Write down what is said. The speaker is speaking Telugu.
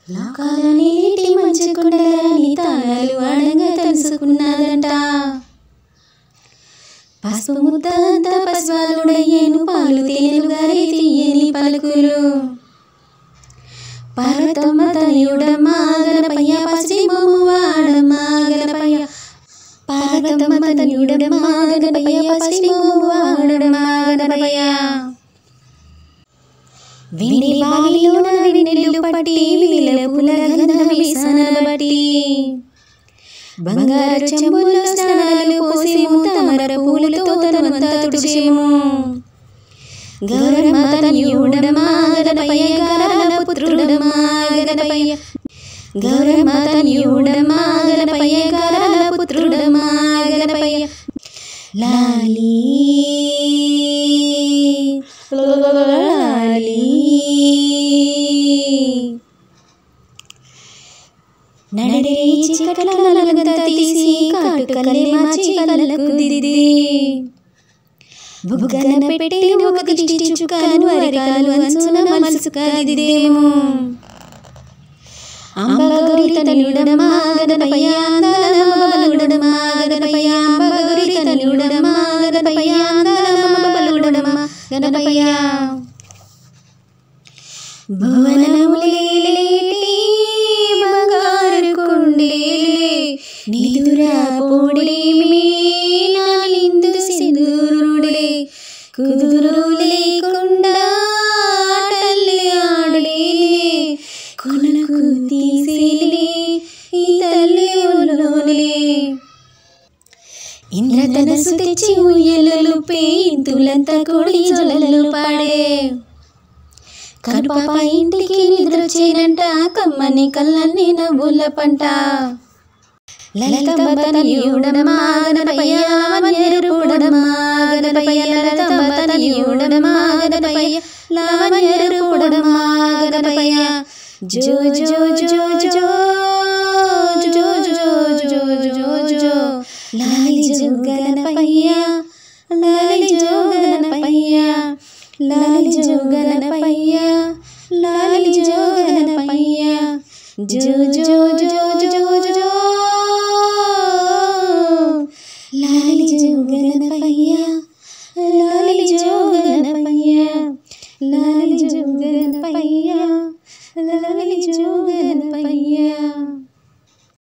లోకాలని నీటి మంచి కొండలని తాళాలు ఆడంగా తెలుసుకున్నదంట. పసుపు ముద్ద అంతా పసివాలుడయ్యేను, పాలు తేనెలు గారే తీయని పలుకులు. పార్వతమ్మ తనయుడమ్మా గణపయ్య, పసిడి మోము వాడమ్మా గణపయ్య. పార్వతమ్మ తనయుడమ్మా గణపయ్య, పసిడి మోము వాడమ్మా గణపయ్య. విని బావిలోన వెన్నెల్లు పట్టి, వినిల పూల గంధం వీసనల బట్టి. బంగారు చెంబుల్లో స్నానాలు పోసేము, తామర పూలతో తనమంతా తుడిచేము. గౌరమ్మ తనయుడమ్మా గణపయ్య, గారాల పుత్రుడమ్మా గణపయ్య. గౌరమ్మ తనయుడమ్మా గణపయ్య, గారాల పుత్రుడమ్మా గణపయ్య. లాలీ లాలీ నడరే చీకట్ల నలుగంతా తీసి, కాటుకల్లే మార్చి కళ్ళకు దిద్ది. బుగ్గన పెట్టి ఒక దిష్టి చుక్కను అరికాలు అంచున మలుసుక దిద్దేము. అంబగౌరి తనయుడమ్మా గణపయ్య, అందాలమ్మ బలుడమ్మా గణపయ్య. అంబగౌరి తనయుడమ్మా గణపయ్య, అందాలమ్మ బలుడమ్మా గణపయ్య. భువనములేటి బంగారు కొండేలే, నిదురా పొడి నాలిందు సింధూరుడే. కుదురు లేకుండా ఆటల్లి ఆడేలే, కొనకు తీసేలే ఈ తల్లి ఒళ్ళోలే. ఇంద్రధనస్సు తెచ్చి ఉయ్యలలు పేయింతులంతా కొడి జొలలు పాడే. కనుపాప ఇంటికి నిద్రొచ్చేనంట, కమ్మని కళ్ళన్ని నవ్వుల పంట. లలితమ్మ తనయుడమ్మా గణపయ్య, లావణ్యరూపుడమ్మా గణపయ్య. లలితమ్మ తనయుడమ్మా గణపయ్య, లావణ్యరూపుడమ్మా గణపయ్య. జో జో జో జో జో జో జో జో లాలి జో గణపయ్య, లాలి జో గణపయ్య. లాలి జో గణపయ్య, లాలి జో గణపయ్య. జో జో